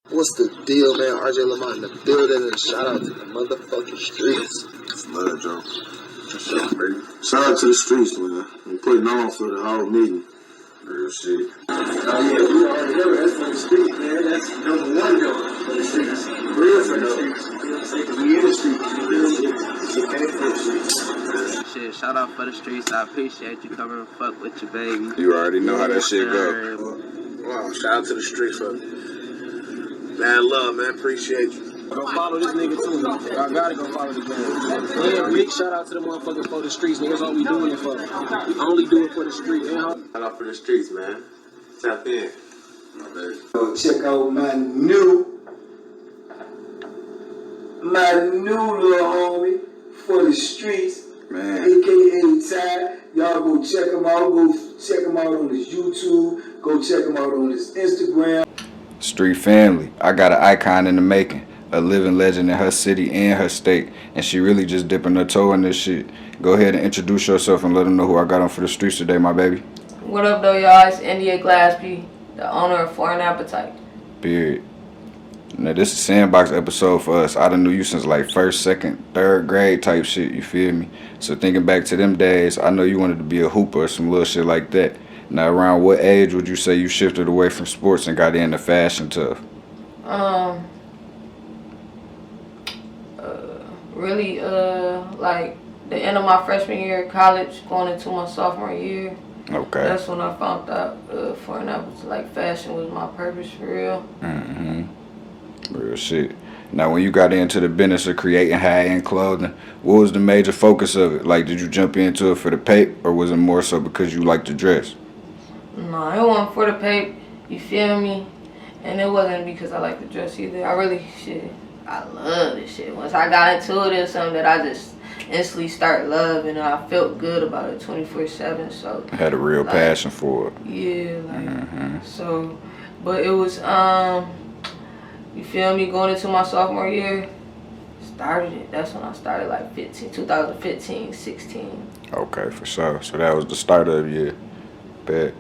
What's the deal, man? RJ Lamont in the building, and shout out to the motherfucking streets. It's love, Joe. Shout out to the streets, man. We putting on for the whole meeting. Real shit. Oh yeah, we already know that's for the streets, man. That's number one though, for the streets. Real for the streets. You know what I'm saying? We in the streets. You came for the streets. Shit, shout out for the streets. I appreciate you coming and fuck with your baby. You already know how that shit go. Wow, shout out to the streets for mad love, man. Appreciate you. Go follow this nigga too, though. I gotta go follow the man. Yeah, big shout out to the motherfuckers for the streets, niggas. That's all we doing it for. We only do it for the streets. Shout out for the streets, man. Tap in. So check out my new little homie for the streets, Man. AKA Ty. Y'all go check him out. Go check him out on his YouTube. Go check him out on his Instagram. Street family. I got an icon in the making. A living legend in her city and her state. And she really just dipping her toe in this shit. Go ahead and introduce yourself and let them know who I got on for the streets today, my baby. What up, though, y'all? It's India Glaspie, the owner of Foreign Appetite. Period. Now, this is Sandbox episode for us. I done knew you since like first, second, third grade type shit, you feel me? So thinking back to them days, I know you wanted to be a hooper or some little shit like that. Now, around what age would you say you shifted away from sports and got into fashion tough? Really, like the end of my freshman year of college, going into my sophomore year. Okay. That's when I found out Foreign Appetite, like fashion was my purpose for real. Real shit. Now, when you got into the business of creating high-end clothing, what was the major focus of it? Like, did you jump into it for the pay, or was it more so because you like to dress? No, it wasn't for the pay, you feel me? And it wasn't because I like to dress either. I love this shit. Once I got into it, it was something that I just instantly start loving, and I felt good about it 24/7. So I had a real passion for it. Yeah, so, but it was you feel me? Going into my sophomore year, started it. That's when I started, like 2015, 16. Okay, for sure. So that was the start of your bet.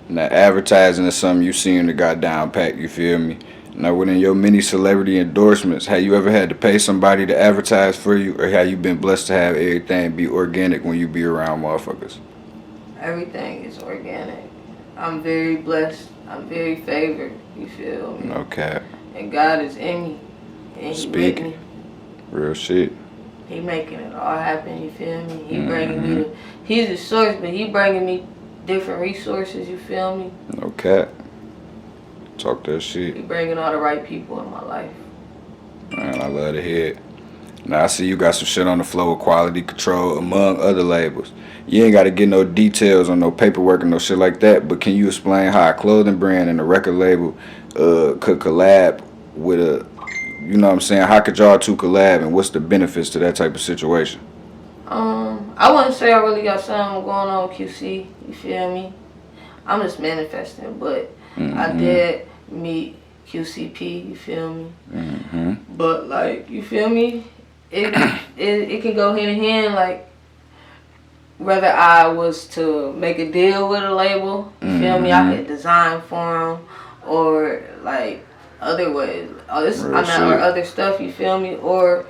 Now, advertising is something you seem to got down pat, you feel me? Now, within your many celebrity endorsements, have you ever had to pay somebody to advertise for you, or have you been blessed to have everything be organic when you be around motherfuckers? Everything is organic. I'm very blessed. I'm very favored, you feel me? Okay. And God is in me. And He make me. Real shit. He making it all happen, you feel me? He bringing me He's the source, but He bringing me different resources, you feel me? Okay. Talk that shit. He bringing all the right people in my life. Man, I love to hear it. Now, I see you got some shit on the floor with Quality Control, among other labels. You ain't got to get no details on no paperwork and no shit like that, but can you explain how a clothing brand and a record label could collab with a, you know what I'm saying, how could y'all two collab, and what's the benefits to that type of situation? I wouldn't say I really got something going on with QC, you feel me? I'm just manifesting, but I did meet QCP, you feel me? But like, you feel me? It can go hand in hand, like whether I was to make a deal with a label, you feel me? I could design for them, or like other ways, or other stuff, you feel me? Or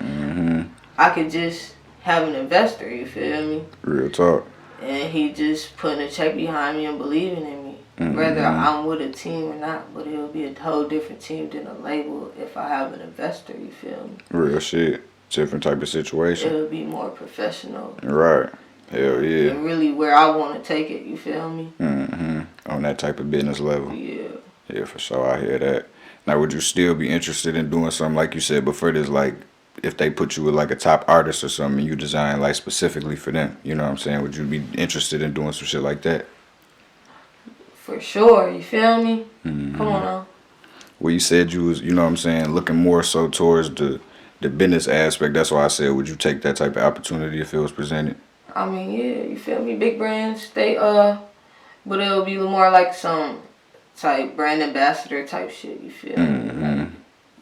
I could just have an investor, you feel me? Real talk. And he just putting a check behind me and believing in me. Whether I'm with a team or not, but it'll be a whole different team than a label if I have an investor, you feel me? Real shit. Different type of situation. It'll be more professional. Right. Hell yeah. And really where I want to take it, you feel me? On that type of business level. Yeah. Yeah, for sure. I hear that. Now, would you still be interested in doing something like you said before this, like if they put you with like a top artist or something and you design like specifically for them, you know what I'm saying? Would you be interested in doing some shit like that? For sure, you feel me? Come on now. Well, you said you was, you know what I'm saying, looking more so towards the business aspect. That's why I said, would you take that type of opportunity if it was presented? I mean, yeah, you feel me? Big brands, but it'll be more like some type brand ambassador type shit, you feel me? Like,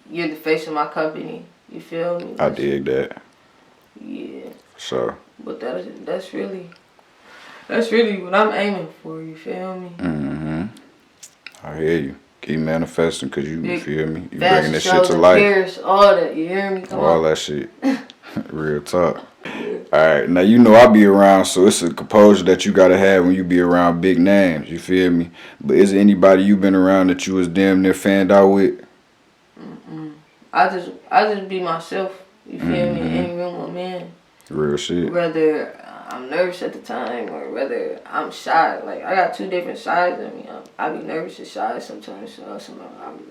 you're the face of my company, you feel me? I dig that. Yeah. For sure. But that's really what I'm aiming for, you feel me? I hear you. Keep manifesting, cause you Big feel me. You bringing fashion this shit shows to in life. Paris, all that. You hear me? Come All on. that shit. Real talk. Alright, now you know I be around, so it's a composure that you gotta have when you be around big names, you feel me? But is there anybody you been around that you was damn near fanned out with? I just be myself. You feel me? In any room I'm in. Real shit. Whether I'm nervous at the time or whether I'm shy. Like, I got two different sides of me. I be nervous and shy sometimes. So sometimes I be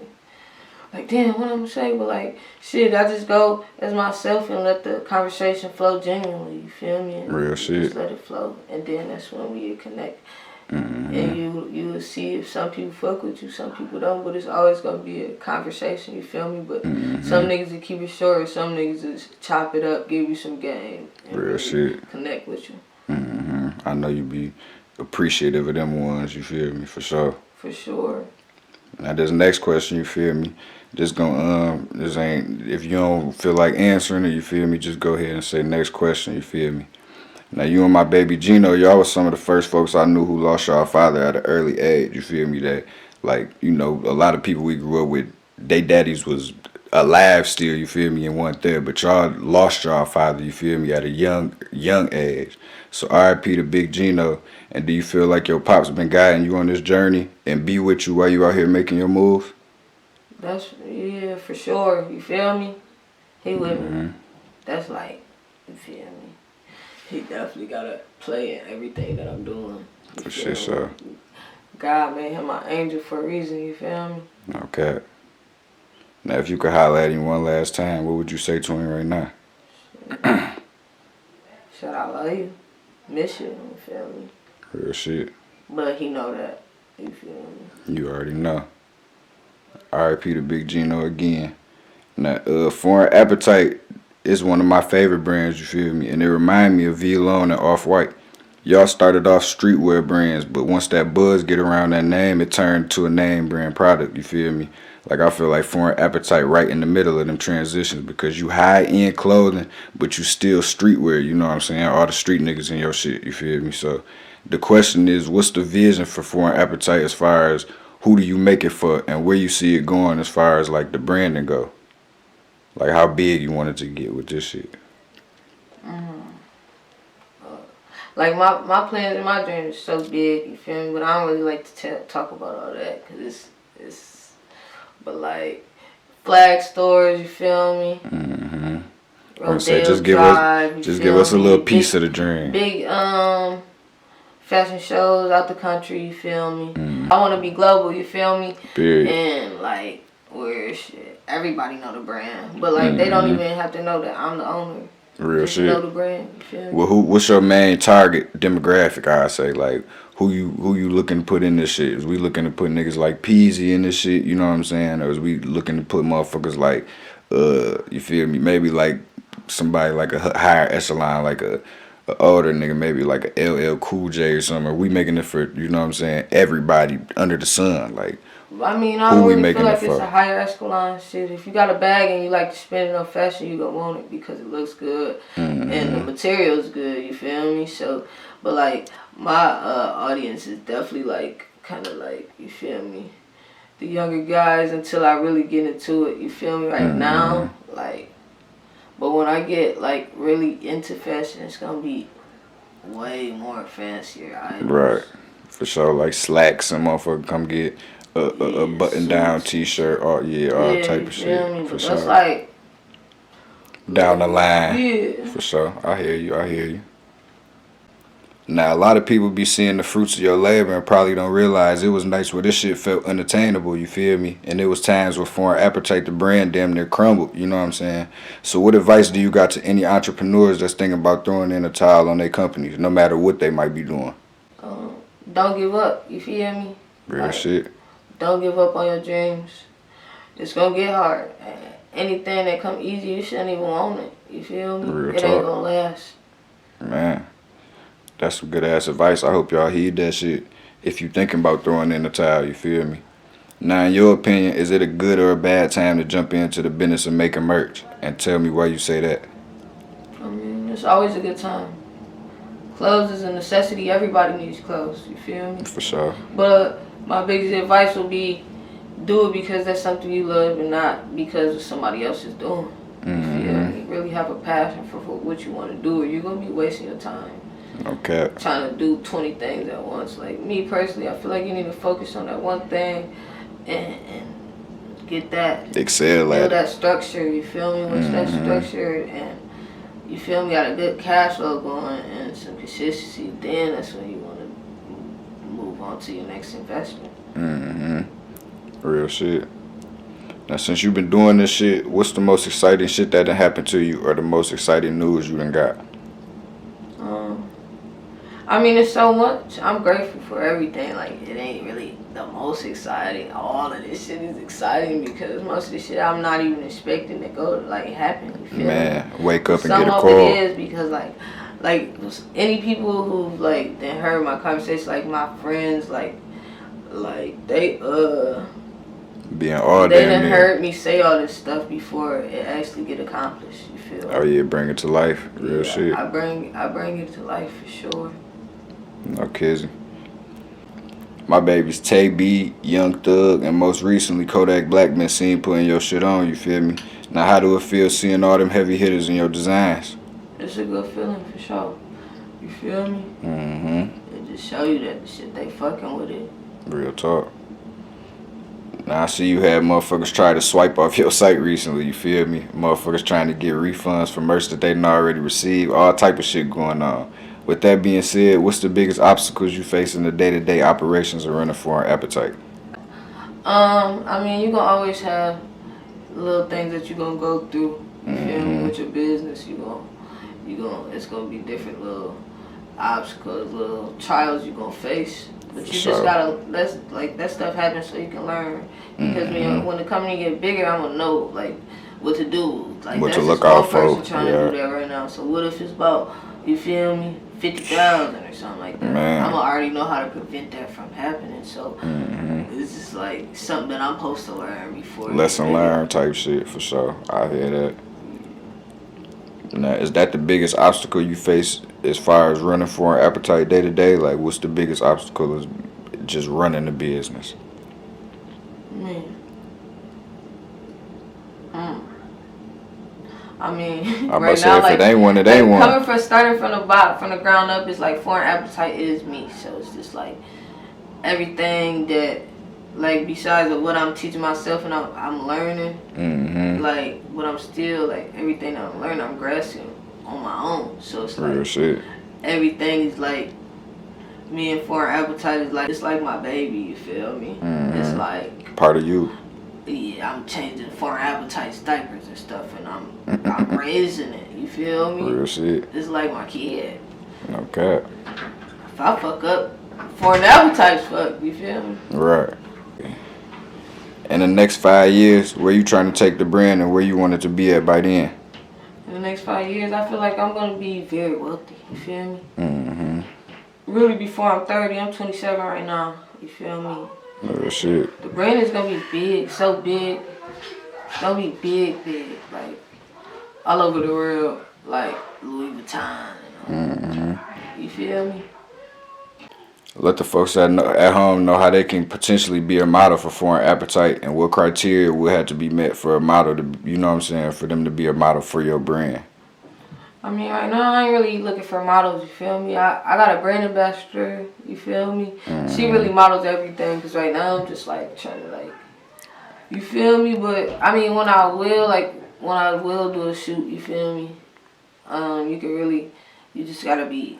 like, damn, what I'm gonna say? But like, shit, I just go as myself and let the conversation flow genuinely. You feel me? And Real shit. just let it flow, and then that's when we connect. And you will see if some people fuck with you, some people don't. But it's always gonna be a conversation. You feel me? But some niggas will keep it short, some niggas just chop it up, give you some game, and Real really shit. connect with you. I know you be appreciative of them ones, you feel me, for sure. For sure. Now this next question, you feel me? Just gonna this ain't, if you don't feel like answering it, you feel me, just go ahead and say next question, you feel me? Now you and my baby Gino, y'all was some of the first folks I knew who lost y'all father at an early age, you feel me? That, like, you know, a lot of people we grew up with, they daddies was alive still, you feel me, and weren't there, but y'all lost y'all father, you feel me, at a young age. So R.I.P. to Big Gino. And do you feel like your pops been guiding you on this journey and be with you while you out here making your moves? Yeah, for sure. You feel me? He with me. That's like, you feel me? He definitely gotta play in everything that I'm doing. For shit, so. God made him my angel for a reason, you feel me? Okay. Now, if you could holler at him one last time, what would you say to him right now? Shout out, love you. Miss you feel me? Real shit. But he know that, you feel me? You already know. R.I.P. to Big Gino again. Now, Foreign Appetite is one of my favorite brands, you feel me? And it remind me of V Lone and Off-White. Y'all started off streetwear brands, but once that buzz get around that name, it turned to a name brand product, you feel me? Like, I feel like Foreign Appetite right in the middle of them transitions, because you high-end clothing, but you still streetwear, you know what I'm saying? All the street niggas in your shit, you feel me? So the question is, what's the vision for Foreign Appetite as far as who do you make it for and where you see it going as far as like the branding go? Like how big you want it to get with this shit? Like my plans and my dreams are so big, you feel me? But I don't really like to talk about all that, cause it's. But like flag stores, you feel me? I'm gonna say Rodeo give us a little piece of the dream. Big fashion shows out the country, you feel me? I want to be global, you feel me? Period. And like where shit, everybody know the brand, but like they don't even have to know that I'm the owner. Real Just shit. know the brand, you feel me? Well, what's your main target demographic? I say, like, who you looking to put in this shit? Is we looking to put niggas like Peasy in this shit? You know what I'm saying? Or is we looking to put motherfuckers like, you feel me? Maybe like somebody like a higher echelon, like a older nigga, maybe like a LL Cool J or something. Are we making it for, you know what I'm saying, everybody under the sun? Like, I mean, I don't really feel like it's a higher echelon shit. If you got a bag and you like to spend it on fashion, you gonna want it because it looks good and the material's good. You feel me? So, but like my audience is definitely like kind of like, you feel me, the younger guys until I really get into it. You feel me? Right now, like, but when I get like really into fashion, it's gonna be way more fancier items. Right, for sure. Like slacks, some motherfucker come get a button down T-shirt, all type of shit. For sure. That's like down the line. Yeah. For sure. I hear you. Now, a lot of people be seeing the fruits of your labor and probably don't realize it was nights where this shit felt unattainable, you feel me? And there was times where Foreign Appetite, the brand, damn near crumbled, you know what I'm saying? So what advice do you got to any entrepreneurs that's thinking about throwing in a towel on their companies, no matter what they might be doing? Don't give up, you feel me? Real shit. Don't give up on your dreams. It's gonna get hard. Anything that come easy, you shouldn't even want it, you feel me? Real it talk. Ain't gonna last. Man. That's some good ass advice. I hope y'all heed that shit if you thinking about throwing in the towel, you feel me? Now, in your opinion, is it a good or a bad time to jump into the business of making merch? And tell me why you say that. I mean, it's always a good time. Clothes is a necessity. Everybody needs clothes, you feel me? For sure. But my biggest advice would be do it because that's something you love and not because somebody else is doing. You feel me? Really have a passion for what you want to do, or you're gonna be wasting your time. Okay. Trying to do 20 things at once. Like me personally, I feel like you need to focus on that one thing and get that. Excel Build at it. that structure. You feel me? Once that structure and you feel me, got a good cash flow going and some consistency, then that's when you want to move on to your next investment. Real shit. Now, since you've been doing this shit, what's the most exciting shit that done happened to you, or the most exciting news you done got? I mean, it's so much. I'm grateful for everything. Like, it ain't really the most exciting. All of this shit is exciting because most of the shit I'm not even expecting to go happen. You feel me? Man, wake up and Some get a of call. it is because like any people who then heard my conversation, like my friends, like they Being all they damn done near. heard me say all this stuff before it actually get accomplished. You feel? Oh yeah, bring it to life. Real Yeah, shit. I bring it to life for sure. No kidding. My babies Tay B, Young Thug, and most recently Kodak Black been seen putting your shit on, you feel me? Now how do it feel seeing all them heavy hitters in your designs? It's a good feeling for sure. You feel me? It just show you that the shit they fucking with it. Real talk. Now I see you had motherfuckers try to swipe off your site recently, you feel me? Motherfuckers trying to get refunds for merch that they didn't already receive, all type of shit going on. With that being said, what's the biggest obstacles you face in the day-to-day operations of running Foreign Appetite? I mean, you gonna always have little things that you gonna go through. You feel me? With your business, it's gonna be different little obstacles, little trials you gonna face. But you Sure. just gotta that stuff happens so you can learn. Because when the company get bigger, I'm gonna know what to do. Like What that's to look just one out for, person trying to do that right now. So what if it's about, you feel me, 50,000 or something like that? Man. I'm gonna already know how to prevent that from happening. So it's just like something that I'm supposed to learn before. Lesson learned type shit, for sure. I hear that. Now, is that the biggest obstacle you face as far as running Foreign Appetite day to day? Like, what's the biggest obstacle is just running the business? Man. I mean, I'm right about to say, now, if it ain't one, it ain't one. coming starting from the ground up, it's like Foreign Appetite is me. So it's just like everything that, like, besides of what I'm teaching myself and I'm learning, like what I'm still like everything that I'm learning, I'm grasping on my own. So it's Real like shit. everything is like me and Foreign Appetite is like it's like my baby. You feel me? It's like Part of you. yeah, I'm changing Foreign Appetite's diapers and stuff, and I'm raising it. You feel me? Real shit. It's like my kid. No cap. If I fuck up, Foreign Appetite's fuck. You feel me? Right. In the next 5 years, where you trying to take the brand and where you want it to be at by then? In the next 5 years, I feel like I'm gonna be very wealthy. You feel me? Really, before I'm 30, I'm 27 right now. You feel me? Real shit. The brand is gonna be big, so big. It's gonna be big, like all over the world, like Louis Vuitton. You feel me? Let the folks at home know how they can potentially be a model for Foreign Appetite and what criteria will have to be met for a model to, you know what I'm saying, for them to be a model for your brand. I mean, right now I ain't really looking for models. You feel me? I got a brand ambassador. You feel me? She really models everything. Because right now I'm just like trying to you feel me? But I mean, when I will do a shoot, you feel me? You just gotta be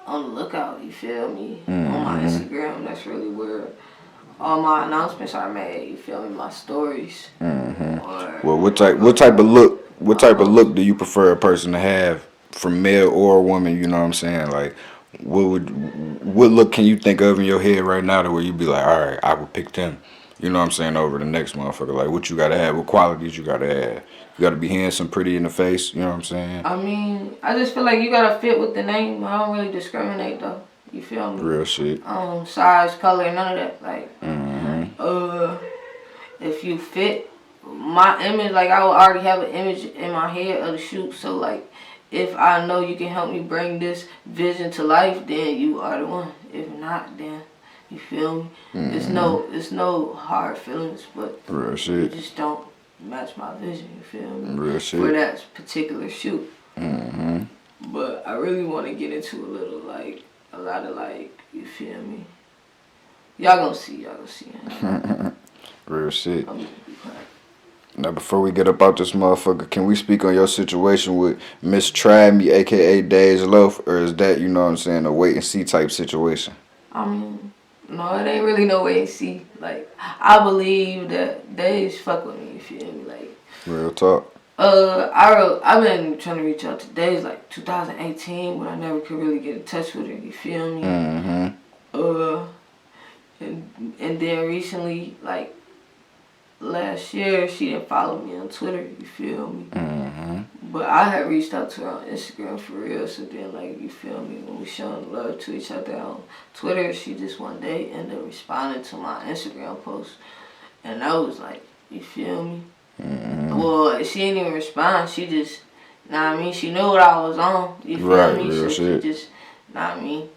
on the lookout. You feel me? On my Instagram, that's really where all my announcements are made. You feel me? My stories. Well, what type of look do you prefer a person to have, from male or woman? You know what I'm saying? Like, what look can you think of in your head right now to where you be like, all right, I would pick them. You know what I'm saying, over the next motherfucker. Like, what you gotta have, what qualities you gotta have. You gotta be handsome, pretty in the face. You know what I'm saying? I mean, I just feel like you gotta fit with the name. I don't really discriminate though. You feel me? Real shit. Size, color, none of that. Like, if you fit my image, like I will already have an image in my head of the shoot. So like, if I know you can help me bring this vision to life, then you are the one. If not, then You feel me? Mm-hmm. It's no hard feelings, but Real it shit. just don't match my vision. You feel me? Real For shit. that particular shoot. Mm-hmm. But I really want to get into a lot of you feel me? Y'all gonna see. Real shit. I'm, Now, before we get up out this motherfucker, can we speak on your situation with Miss Try Me, aka Days Loaf, or is that, you know what I'm saying, a wait and see type situation? I mean, no, it ain't really no way to see. Like, I believe that they just fuck with me. You feel me? Like, Real talk. I've been trying to reach out to Days like 2018, but I never could really get in touch with her. You feel me? Mm-hmm. And then recently, like last year, she didn't follow me on Twitter. You feel me? Mm-hmm. But I had reached out to her on Instagram for real. So then, like, you feel me? When we showing love to each other on Twitter, she just one day ended up responding to my Instagram post, and I was like, you feel me? Mm-hmm. Well, she didn't even respond. She just, nah, I mean, she knew what I was on. You feel Right, me? real So shit. she just, nah, I mean,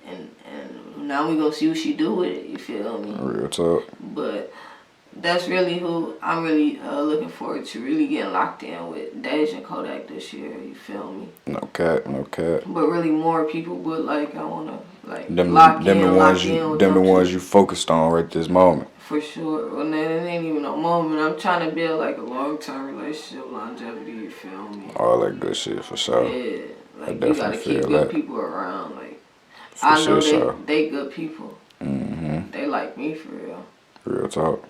and now we gonna see what she do with it. You feel me? Real talk. But that's really who I'm really looking forward to really getting locked in with Dej and Kodak this year. You feel me? No cap, no cap. But really more people. But like I wanna like Them lock the in ones with them the them ones too. you focused on right this moment. For sure. Well, it ain't even no moment. I'm trying to build like a long-term relationship, longevity. You feel me? All that good shit for sure. Yeah. I Like you definitely gotta keep feel good that. people around. Like For I know sure. they good people. Mm-hmm. They like me for real. Real talk.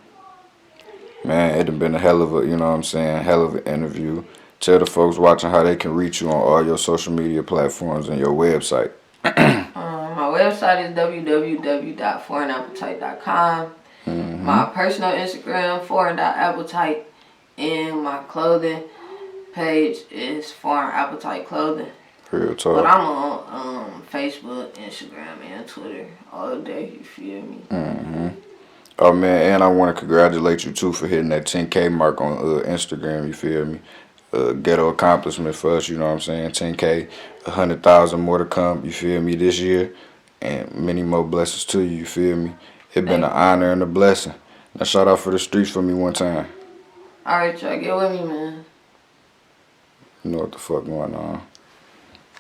Man, it done been a hell of a, you know what I'm saying, hell of an interview. Tell the folks watching how they can reach you on all your social media platforms and your website. My website is www.foreignappetite.com. Mm-hmm. My personal Instagram, foreign.appetite. And my clothing page is Foreign Appetite Clothing. Real But talk. I'm on Facebook, Instagram, and Twitter all day. You feel me? Mm-hmm. Oh man, and I want to congratulate you too for hitting that 10K mark on Instagram. You feel me? Ghetto accomplishment for us. You know what I'm saying? 10K, 100,000 more to come. You feel me? This year, and many more blessings to you. You feel me? It been an honor and a blessing. Now shout out for the streets for me one time. Alright, y'all, get with me, man. You know what the fuck going on.